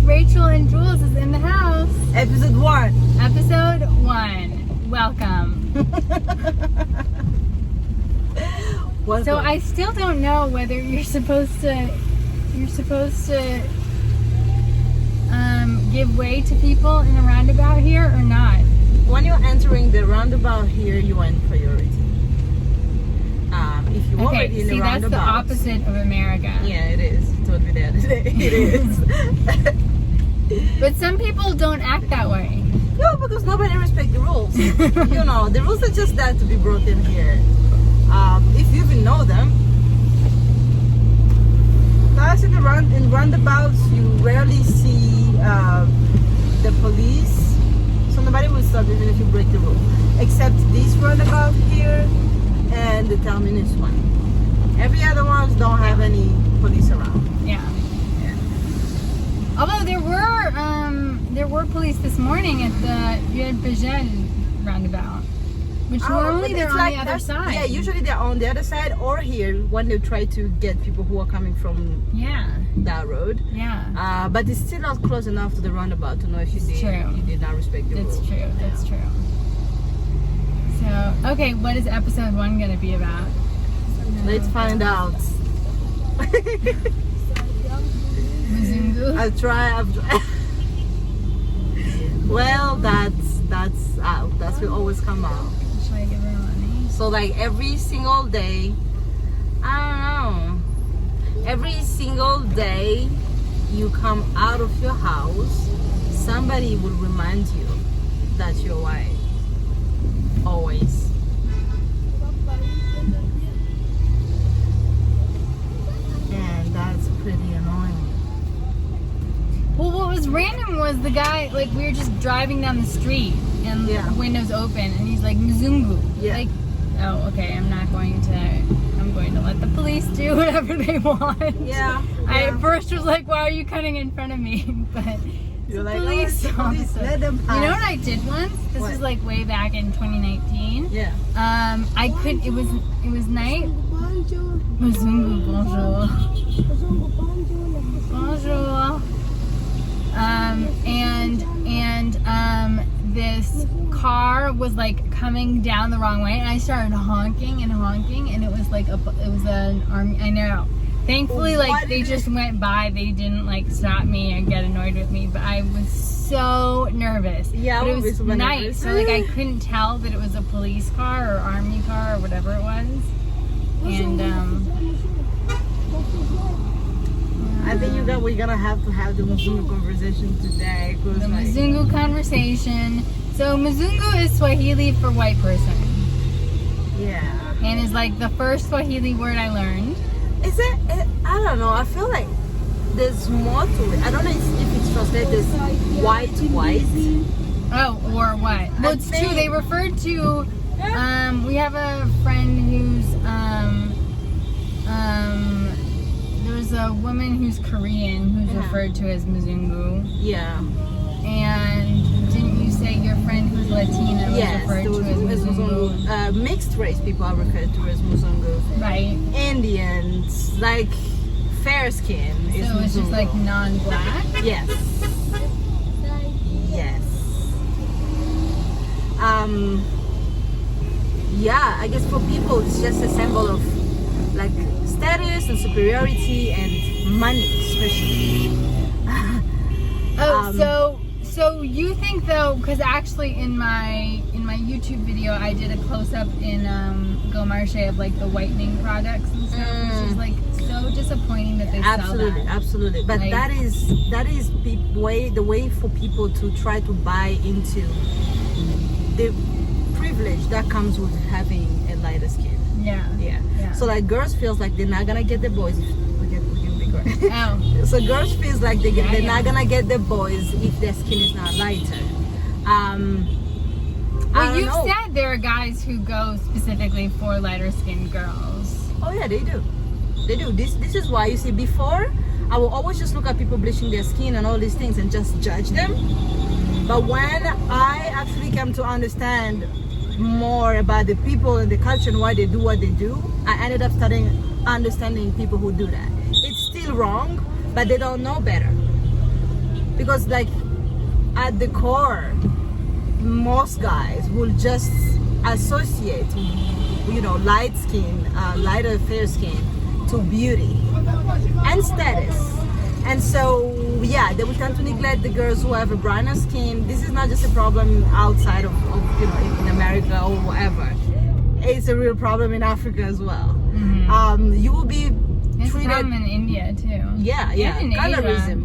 Rachel and Jules is in the house. Episode 1. Episode 1. Welcome. So I still don't know whether you're supposed to give way to people in a roundabout here or not. When you're entering the roundabout here, you are in priority. If you're already in the roundabout, that's the opposite of America. Yeah, it is. Totally there today. It is. But some people don't act that way. No, because nobody respects the rules. You know, the rules are just there to be broken here. If you even know them. Guys, in roundabouts, you rarely see the police. So nobody will stop even if you break the rule. Except this roundabout here and the terminus one. Every other ones don't have any police around. Yeah. Although there were police this morning at the Vieux roundabout, which normally they're on the other side. Yeah, usually they're on the other side or here when they try to get people who are coming from that road. Yeah. But it's still not close enough to the roundabout to know if you did not respect the rules. That's true. That's true. So, okay, what is episode 1 going to be about? Let's find out. Mzungu? I've tried. Well, that's out. That will always come out. Should I give her money? So like every single day, I don't know. Every single day you come out of your house, somebody will remind you that you're white. Always. And that's pretty annoying. Well, what was random was the guy, like, we were just driving down the street and the windows open and he's like, Mzungu. Yeah. Like, oh, okay, I'm going to let the police do whatever they want. Yeah. I at first was like, why are you cutting in front of me? But you're like, police officer. Let them pass. You know what I did once? This was like way back in 2019. Yeah. It was night. Mzungu, bonjour. Bonjour. This car was like coming down the wrong way, and I started honking, and it was like an army. I know. Thankfully, like they just went by. They didn't like stop me and get annoyed with me. But I was so nervous. Yeah, but it was night, so like I couldn't tell that it was a police car or army car or whatever it was. And I think we're gonna have to have the Mzungu conversation today. The Mzungu conversation. So Mzungu is Swahili for white person. Yeah. And is like the first Swahili word I learned. Is it? I don't know. I feel like there's more to it. I don't know if it's translated as white. Oh, or what? Well, it's true. They referred to. We have a friend who's there's a woman who's Korean who's referred to as Mzungu. Yeah. And didn't you say your friend who's Latina was referred to as Mzungu? Mixed race people are referred to as Mzungu. Right. Indians, like fair skin. So it's Mzungu. just like non-black? Yes. Yes. Yeah, I guess for people it's just a symbol of like status and superiority and money, especially. So you think though, because actually in my YouTube video I did a close-up in Goma of like the whitening products and stuff, which is like so disappointing that they sell that. Absolutely. But like, that is the way for people to try to buy into the privilege that comes with having a lighter skin. Yeah. So like girls feels like they're not gonna get the boys if we can be great. Oh. So girls feels like they're not gonna get the boys if their skin is not lighter. Well, you said there are guys who go specifically for lighter skinned girls. Oh yeah, they do. This is why you see before I will always just look at people bleaching their skin and all these things and just judge them. But when I actually came to understand more about the people and the culture and why they do what they do, I ended up understanding people who do that. It's still wrong, but they don't know better. because like at the core, most guys will just associate, you know, light skin, lighter fair skin to beauty and status. And so yeah, they will tend to neglect the girls who have a browner skin. This is not just a problem outside of you know, in America or whatever. It's a real problem in Africa as well. You will be It's a treated problem in India too. yeah And in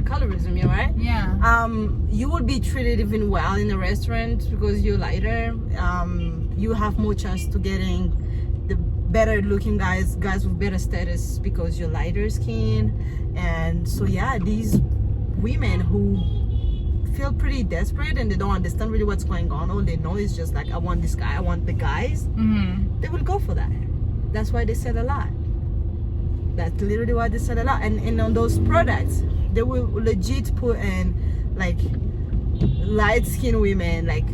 colorism, you're right. Yeah. You will be treated even well in a restaurant because you're lighter. You have more chance to getting the better looking guys with better status because you're lighter skin. And so yeah, these women who feel pretty desperate and they don't understand really what's going on, all they know is just like, I want this guy, I want the guys, they will go for that. That's why they sell a lot. That's literally why they sell a lot. And on those products, they will legit put in like light skinned women, like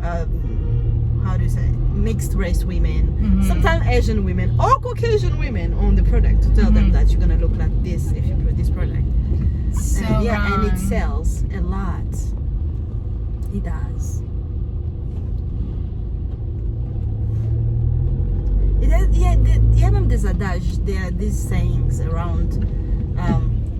how do you say, mixed race women, sometimes Asian women or Caucasian women on the product to tell them that you're gonna look like this if you put this product. So And yeah, wrong. and it sells a lot. It does. Il y a même des adages, there are these sayings around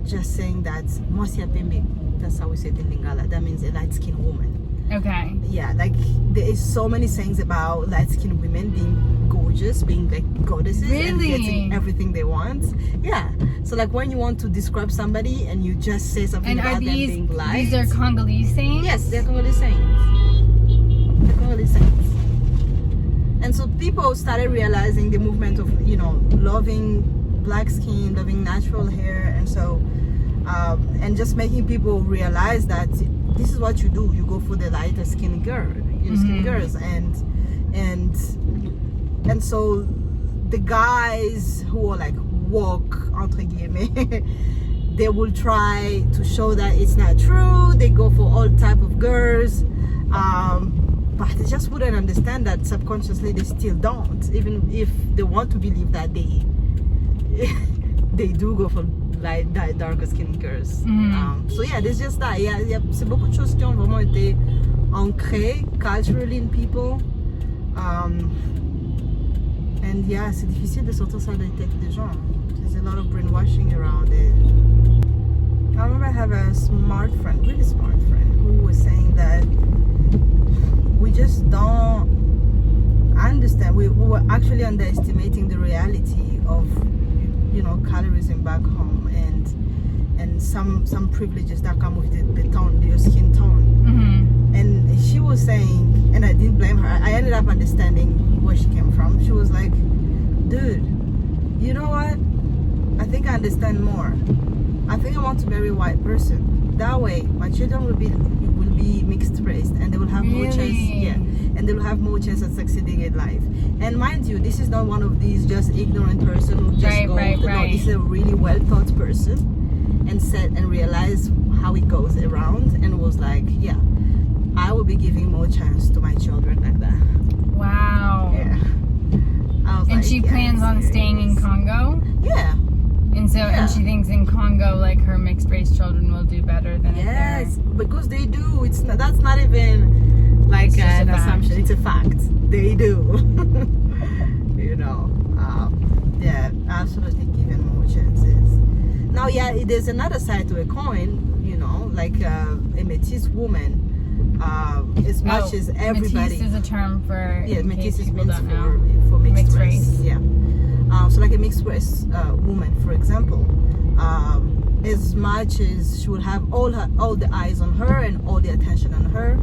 just saying that Mosia Pembe, that's how we say it in Lingala, that means a light-skinned woman. Okay. Yeah, like there is so many sayings about light-skinned women being gorgeous, being like goddesses and Really? getting everything they want. Yeah, so like when you want to describe somebody and you just say something And about are them being light. these are Congolese sayings? Yes, they're Congolese sayings. They're Congolese sayings. And so people started realizing the movement of, you know, loving black skin, loving natural hair, and so and just making people realize that this is what you do. You go for the lighter skin girl, skin girls, and so the guys who are like woke entre guillemets, they will try to show that it's not true. They go for all type of girls. But they just wouldn't understand that subconsciously they still don't, even if they want to believe that they do go for light, darker skin girls. So yeah, there's just that. C'est beaucoup de choses qui ont vraiment été ancrées culturally in people. And yeah, c'est difficile de sortir ça de la tête des gens. There's a lot of brainwashing around it. I remember I have a really smart friend, who was saying that we just don't understand. We were actually underestimating the reality of, you know, colorism back home and some privileges that come with the tone, your skin tone. And she was saying, and I didn't blame her, I ended up understanding where she came from. She was like, dude, you know what? I think I understand more. I think I want to marry a white person. That way, my children will be mixed race, and they will have more chance. Yeah, and they will have more chance at succeeding in life. And mind you, this is not one of these just ignorant person who just Right. No, this is a really well thought person, and said and realized how it goes around, and was like, yeah, I will be giving more chance to my children like that. Wow. Yeah. I was And like, she yeah, plans on staying in Congo? Yeah. And so, Yeah. and she thinks in Congo, like, her mixed race children will do better than if they're... Yes, because they do. That's not even like It's just an a fact. assumption. It's a fact. They do. You know. Yeah, absolutely given more chances. Now, yeah, there's another side to a coin. You know, like a métis woman. As much as everybody. Métis is a term for... Yeah, in métis case is people means don't know. for mixed Mixed race. race. Yeah. So like a mixed race woman, for example, as much as she will have all the eyes on her and all the attention on her,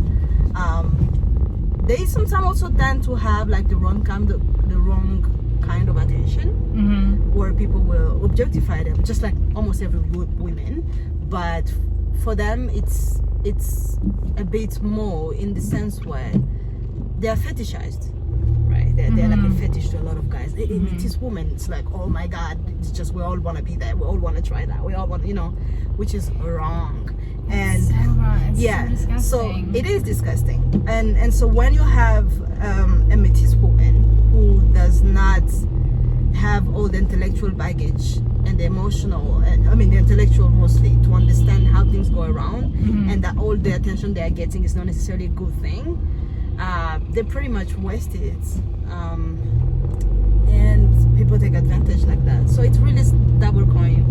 they sometimes also tend to have like the wrong kind of attention, where people will objectify them, just like almost every woman. But for them, it's a bit more in the sense where they are fetishized. Right, they're like a fetish to a lot of guys. This woman, it's like, oh my god, it's just we all want to be there, we all want to try that, we all want, you know, which is wrong. And So wrong. It's yeah, so disgusting. so it is disgusting. And so when you have a métis woman who does not have all the intellectual baggage and the emotional, the intellectual mostly, to understand how things go around, and that all the attention they are getting is not necessarily a good thing. They pretty much wasted it. And people take advantage like that. So it's really double coin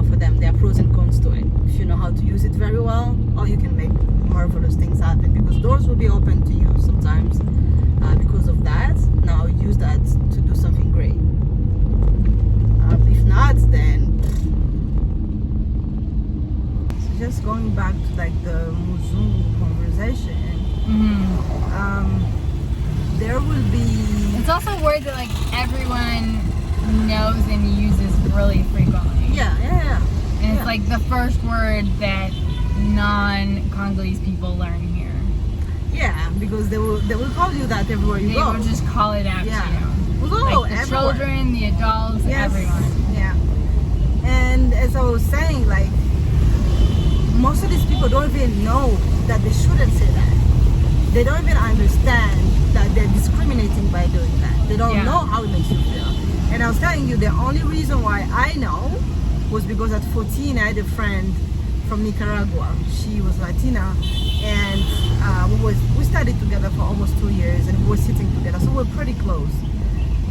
for them. There are pros and cons to it. If you know how to use it very well, or you can make marvelous things happen, because doors will be open to you sometimes because of that. Now use that to do something great. If not, then so just going back to like the Mzungu conversation. There will be. It's also a word that like everyone knows and uses really frequently. Yeah. And it's like the first word that non-Congolese people learn here. Yeah, because they will call you that everywhere you go. They will just call it out to you. Like the children, the adults, everyone. Yeah. And as I was saying, like, most of these people don't even know that they shouldn't say that. They don't even understand that they're discriminating by doing that. They don't know how it makes you feel. And I was telling you, the only reason why I know was because at 14 I had a friend from Nicaragua. She was Latina, and we studied together for almost 2 years, and we were sitting together, so we were pretty close.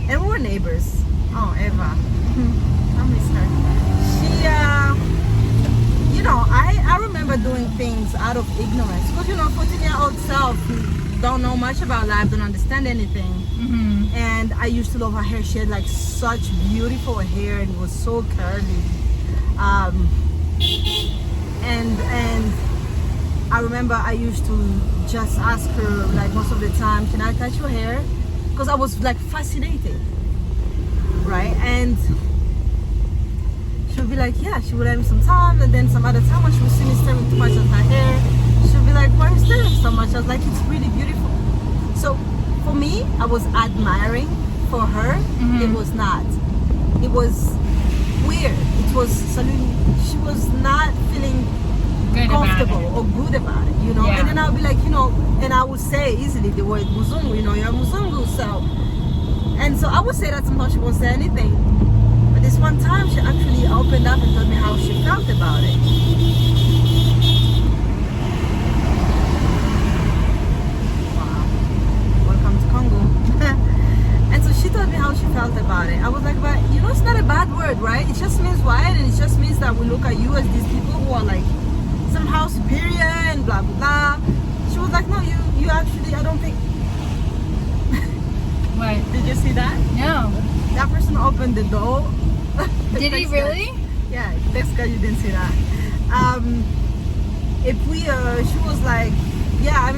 And we were neighbors. Oh, Eva. I miss her. She, I remember doing things out of ignorance. Because, 14-year-old self, you don't know much about life, don't understand anything. And I used to love her hair. She had like such beautiful hair, and it was so curly. And I remember I used to just ask her, like, most of the time, can I touch your hair? Because I was like fascinated, right? And she would be like, yeah. She would have me some time, and then some other time when she would see me staring too much at her hair, she would be like, why are you staring so much? I was like, it's really beautiful. So for me, I was admiring. For her, it was not. It was weird. It was something. She was not feeling comfortable or good about it, Yeah. And then I'll be like, and I would say easily the word Mzungu, you're Mzungu, so. And so I would say that sometimes she won't say anything. But this one time, she actually opened up and told me how she felt about it. Wow. Welcome to Congo. And so she told me how she felt about it. I was like, but it's not a bad word, right? It just means white, and it just means that we look at you as these people who are like somehow superior and blah blah blah. She was like, no, you actually, I don't think. What? Did you see that? No. That person opened the door. Did he really? Yeah, thanks God you didn't see that. She was like, yeah,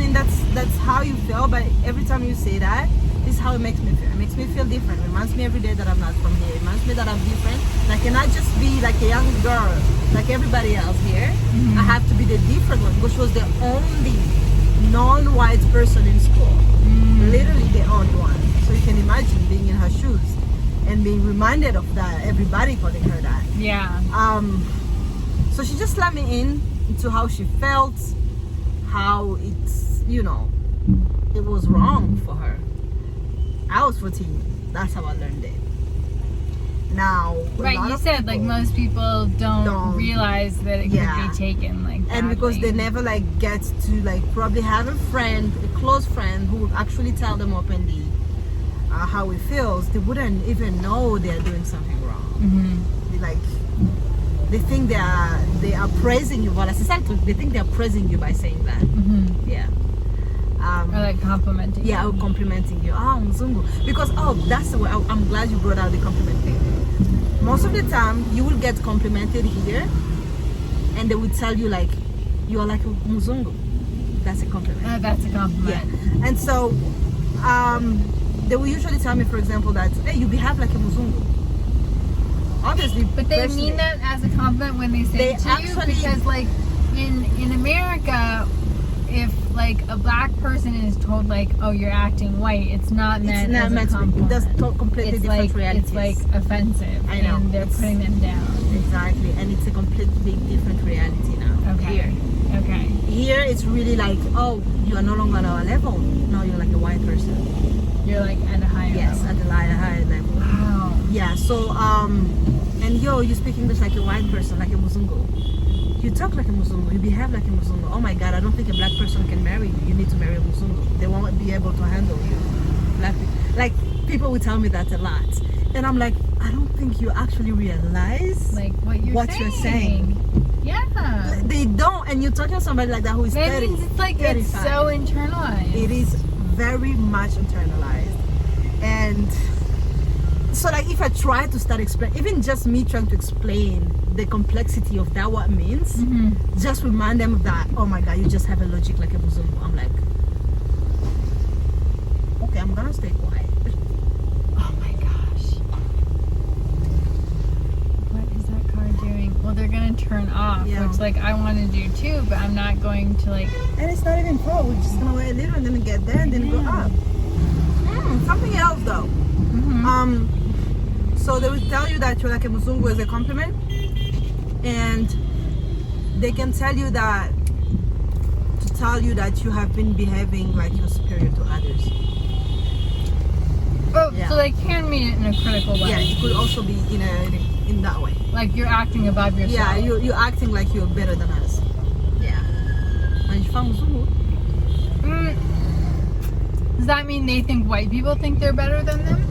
that's how you feel, but every time you say that, this is how it makes me feel. It makes me feel different. It reminds me every day that I'm not from here. It reminds me that I'm different. And I cannot just be like a young girl, like everybody else here. I have to be the different one, because she was the only non-white person in school. Literally the only one. So you can imagine being in her shoes and being reminded of that, everybody calling her that. Yeah. So she just let me in into how she felt, how it's, it was wrong for her. I was 14. That's how I learned it. Now, right, you said like most people don't realize that it could be taken like that. And because they never like get to like probably have a friend, a close friend, who would actually tell them openly how it feels, they wouldn't even know they are doing something wrong. They think they are praising you. Well, they think they are praising you by saying that. Yeah. Or like complimenting. Yeah, or complimenting you. Oh, Mzungu. Because that's the way. I'm glad you brought out the compliment thing. Most of the time, you will get complimented here, and they will tell you like, you are like a Mzungu. That's a compliment. That's a compliment. Yeah. And so, they will usually tell me, for example, that hey, you behave like a Mzungu. Obviously, but they mean that as a compliment when they say it to you, because like in America, if like a black person is told like, oh, you're acting white, it's not meant as a compliment. That's completely different reality. It's like offensive. I know. And they're putting them down. Exactly, and it's a completely different reality now. Okay. Okay. Here it's really like, oh, you are no longer at our level. No, you're like a white person. You're like at a higher level. Yes, at a higher level. Wow. Yeah. So and And yo, you speak English like a white person, like a Mzungu. You talk like a Mzungu, you behave like a Mzungu. Oh my God, I don't think a black person can marry you. You need to marry a Mzungu. They won't be able to handle you. Like people will tell me that a lot. And I'm like, I don't think you actually realize like what you're saying. Yeah. They don't, and you're talking to somebody like that who is That 30, means it's like 35. it's so internalized. It is very much internalized. And so like if I try to start explaining, even just me trying to explain the complexity of that, what it means, just remind them that, oh my God, you just have a logic like a Mzungu. I'm like, okay, I'm gonna stay quiet. Oh my gosh. What is that car doing? Well, they're gonna turn off, Yeah. which like I want to do too, but I'm not going to like. And it's not even full. We're just gonna wait a little and then get there and then go up. Something else though. So they will tell you that you're like a Mzungu as a compliment, and they can tell you that to tell you that you have been behaving like you're superior to others. Oh, Yeah. so they can mean it in a critical way. Yeah, it could also be in that way. Like you're acting above yourself. Yeah, you're acting like you're better than us. Yeah. And you found Mzungu. Does that mean they think white people think they're better than them?